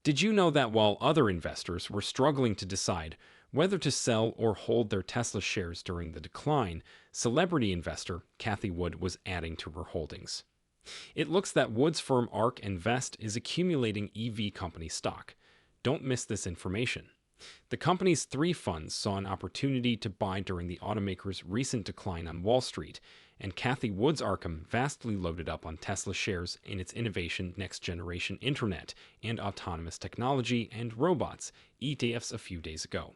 Did you know that while other investors were struggling to decide whether to sell or hold their Tesla shares during the decline, celebrity investor Cathie Wood was adding to her holdings? It looks that Wood's firm ARK Invest is accumulating EV company stock. Don't miss this information. The company's three funds saw an opportunity to buy during the automaker's recent decline on Wall Street, and Cathie Wood's Arkham vastly loaded up on Tesla shares in its innovation next-generation internet and autonomous technology and robots ETFs a few days ago.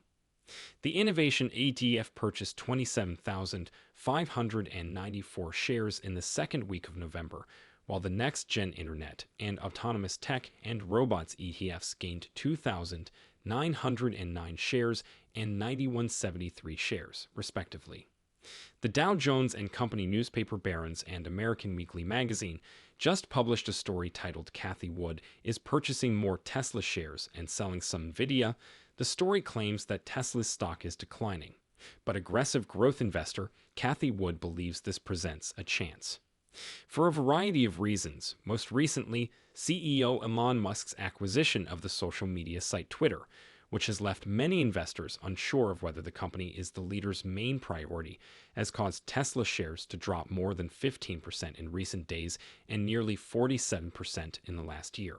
The innovation ETF purchased 27,594 shares in the second week of November, while the next-gen internet and autonomous tech and robots ETFs gained 2,909 shares and 9,173 shares, respectively. The Dow Jones and Company newspaper Barron's and American Weekly magazine just published a story titled "Cathie Wood is purchasing more Tesla shares and selling some Nvidia." The story claims that Tesla's stock is declining, but aggressive growth investor Cathie Wood believes this presents a chance. For a variety of reasons, most recently, CEO Elon Musk's acquisition of the social media site Twitter, which has left many investors unsure of whether the company is the leader's main priority, has caused Tesla shares to drop more than 15% in recent days and nearly 47% in the last year.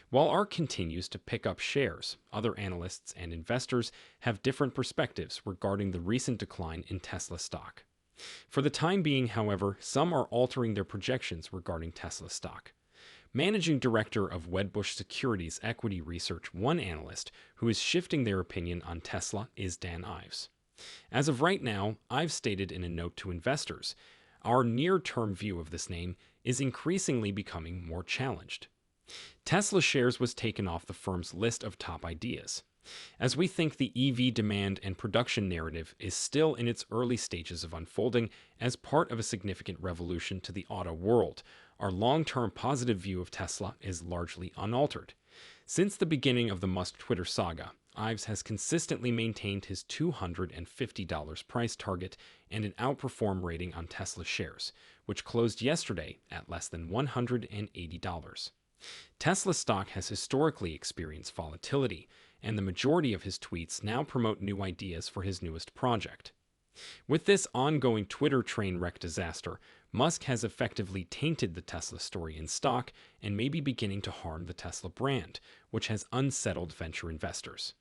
While ARK continues to pick up shares, other analysts and investors have different perspectives regarding the recent decline in Tesla stock. For the time being, however, some are altering their projections regarding Tesla stock. Managing Director of Wedbush Securities Equity Research, one analyst who is shifting their opinion on Tesla is Dan Ives. As of right now, Ives stated in a note to investors, "Our near-term view of this name is increasingly becoming more challenged." Tesla shares was taken off the firm's list of top ideas, as we think the EV demand and production narrative is still in its early stages of unfolding as part of a significant revolution to the auto world. Our long-term positive view of Tesla is largely unaltered. Since the beginning of the Musk Twitter saga, Ives has consistently maintained his $250 price target and an outperform rating on Tesla shares, which closed yesterday at less than $180. Tesla stock has historically experienced volatility, and the majority of his tweets now promote new ideas for his newest project. With this ongoing Twitter train wreck disaster, Musk has effectively tainted the Tesla story in stock and may be beginning to harm the Tesla brand, which has unsettled venture investors.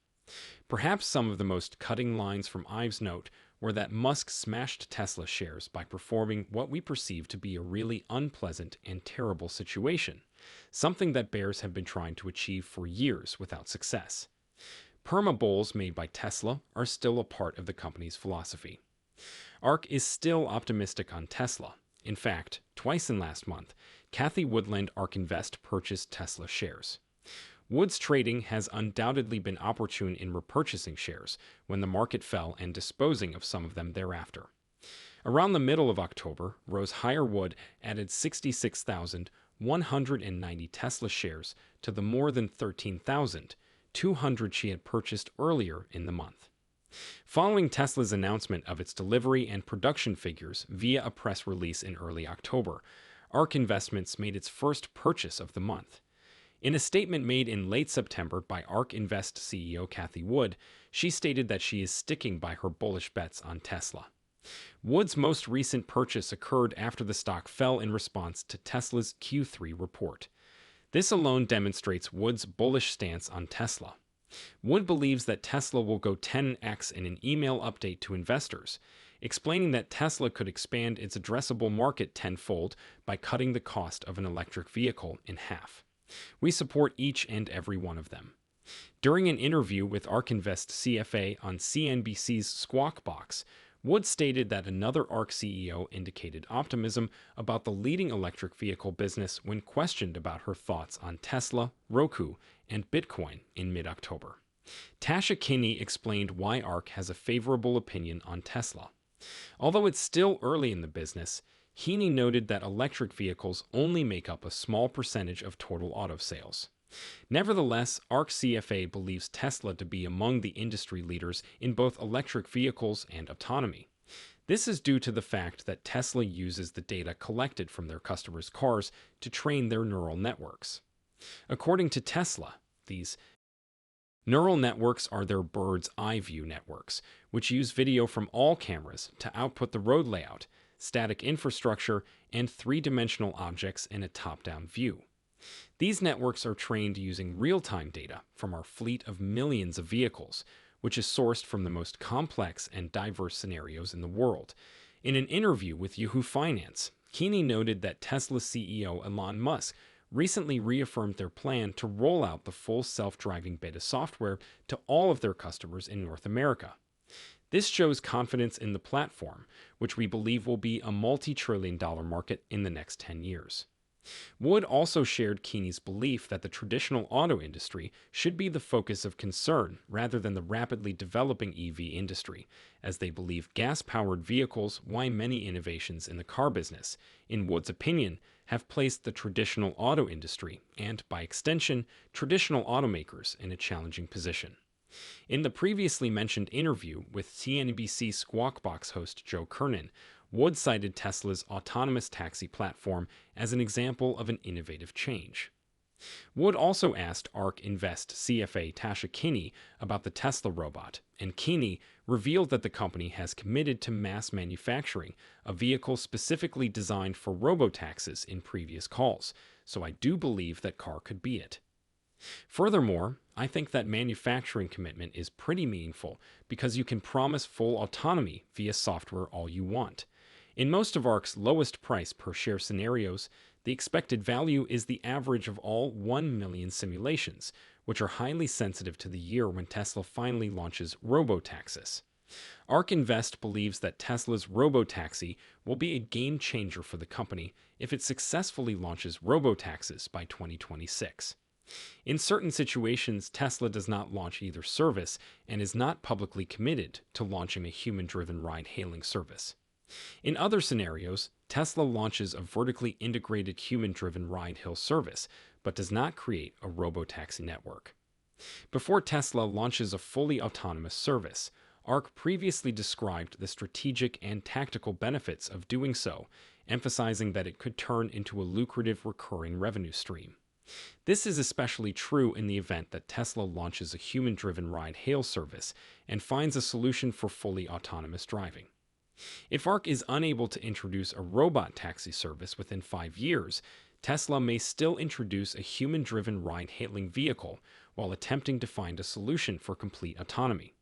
Perhaps some of the most cutting lines from Ives' note were that Musk smashed Tesla shares by performing what we perceive to be a really unpleasant and terrible situation, something that bears have been trying to achieve for years without success. Perma bulls made by Tesla are still a part of the company's philosophy. ARK is still optimistic on Tesla. In fact, twice in last month, Cathie Woodland ARK Invest purchased Tesla shares. Wood's trading has undoubtedly been opportune in repurchasing shares when the market fell and disposing of some of them thereafter. Around the middle of October, Rose Hire Wood added 66,190 Tesla shares to the more than 13,200 she had purchased earlier in the month. Following Tesla's announcement of its delivery and production figures via a press release in early October, ARK Investments made its first purchase of the month. In a statement made in late September by ARK Invest CEO Cathie Wood, she stated that she is sticking by her bullish bets on Tesla. Wood's most recent purchase occurred after the stock fell in response to Tesla's Q3 report. This alone demonstrates Wood's bullish stance on Tesla. Wood believes that Tesla will go 10x in an email update to investors, explaining that Tesla could expand its addressable market tenfold by cutting the cost of an electric vehicle in half. We support each and every one of them. During an interview with ARK Invest CFA on CNBC's Squawk Box, Wood stated that another ARK CEO indicated optimism about the leading electric vehicle business when questioned about her thoughts on Tesla, Roku, and Bitcoin in mid-October. Tasha Kinney explained why ARK has a favorable opinion on Tesla. Although it's still early in the business, Heaney noted that electric vehicles only make up a small percentage of total auto sales. Nevertheless, ARK CFA believes Tesla to be among the industry leaders in both electric vehicles and autonomy. This is due to the fact that Tesla uses the data collected from their customers' cars to train their neural networks. According to Tesla, These neural networks are their bird's eye view networks, which use video from all cameras to output the road layout, static infrastructure, and three-dimensional objects in a top-down view. These networks are trained using real-time data from our fleet of millions of vehicles, which is sourced from the most complex and diverse scenarios in the world. In an interview with Yahoo Finance, Cathie noted that Tesla CEO Elon Musk recently reaffirmed their plan to roll out the full self-driving beta software to all of their customers in North America. This shows confidence in the platform, which we believe will be a multi-trillion-dollar market in the next 10 years. Wood also shared Cathie's belief that the traditional auto industry should be the focus of concern rather than the rapidly developing EV industry, as they believe gas-powered vehicles, why many innovations in the car business, in Wood's opinion, have placed the traditional auto industry and, by extension, traditional automakers in a challenging position. In the previously mentioned interview with CNBC Squawk Box host Joe Kernan, Wood cited Tesla's autonomous taxi platform as an example of an innovative change. Wood also asked ARK Invest CFA Tasha Kinney about the Tesla robot, and Kinney revealed that the company has committed to mass manufacturing a vehicle specifically designed for robotaxis in previous calls, so I do believe that car could be it. Furthermore, I think that manufacturing commitment is pretty meaningful because you can promise full autonomy via software all you want. In most of ARK's lowest price per share scenarios, the expected value is the average of all 1 million simulations, which are highly sensitive to the year when Tesla finally launches robotaxis. ARK Invest believes that Tesla's robotaxi will be a game changer for the company if it successfully launches robotaxis by 2026. In certain situations, Tesla does not launch either service and is not publicly committed to launching a human-driven ride-hailing service. In other scenarios, Tesla launches a vertically integrated human-driven ride-hail service, but does not create a robotaxi network. Before Tesla launches a fully autonomous service, ARK previously described the strategic and tactical benefits of doing so, emphasizing that it could turn into a lucrative recurring revenue stream. This is especially true in the event that Tesla launches a human-driven ride-hail service and finds a solution for fully autonomous driving. If ARK is unable to introduce a robot taxi service within 5 years, Tesla may still introduce a human-driven ride-hailing vehicle while attempting to find a solution for complete autonomy.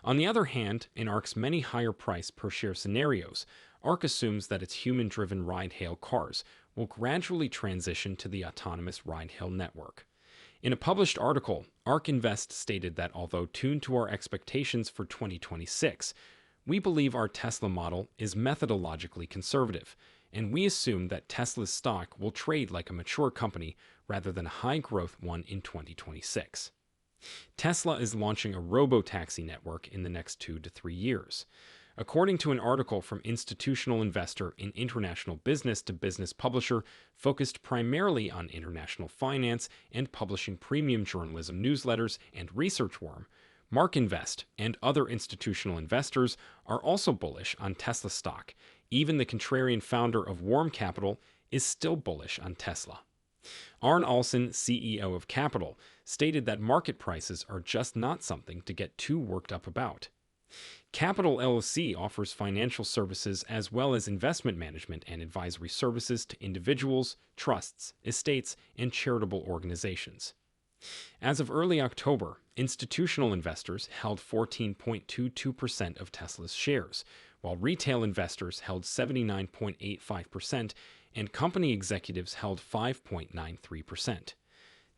On the other hand, in ARK's many higher price per share scenarios, ARK assumes that its human-driven ride-hail cars will gradually transition to the autonomous ride-hail network. In a published article, ARK Invest stated that although tuned to our expectations for 2026, we believe our Tesla model is methodologically conservative, and we assume that Tesla's stock will trade like a mature company rather than a high-growth one in 2026. Tesla is launching a robotaxi network in the next 2 to 3 years. According to an article from institutional investor in international business-to-business publisher focused primarily on international finance and publishing premium journalism newsletters and ResearchWorm, Mark Invest and other institutional investors are also bullish on Tesla stock. Even the contrarian founder of Worm Capital is still bullish on Tesla. Arne Olsen, CEO of Capital, stated that market prices are just not something to get too worked up about. Capital LLC offers financial services as well as investment management and advisory services to individuals, trusts, estates, and charitable organizations. As of early October, institutional investors held 14.22% of Tesla's shares, while retail investors held 79.85% and company executives held 5.93%.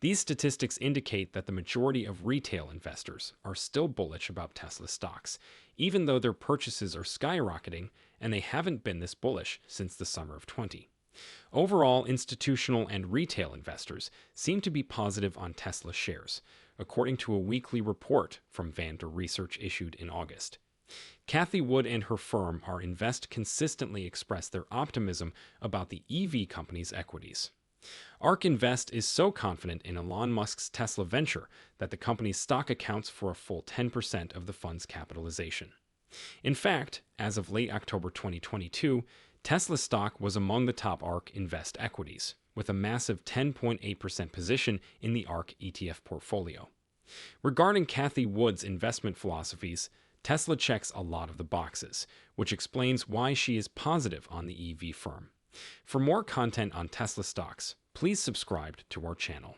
These statistics indicate that the majority of retail investors are still bullish about Tesla stocks, even though their purchases are skyrocketing and they haven't been this bullish since the summer of 2020. Overall, institutional and retail investors seem to be positive on Tesla shares, according to a weekly report from Vander Research issued in August. Cathie Wood and her firm ARK Invest consistently express their optimism about the EV company's equities. ARK Invest is so confident in Elon Musk's Tesla venture that the company's stock accounts for a full 10% of the fund's capitalization. In fact, as of late October 2022, Tesla stock was among the top ARK Invest equities, with a massive 10.8% position in the ARK ETF portfolio. Regarding Cathie Wood's investment philosophies, Tesla checks a lot of the boxes, which explains why she is positive on the EV firm. For more content on Tesla stocks, please subscribe to our channel.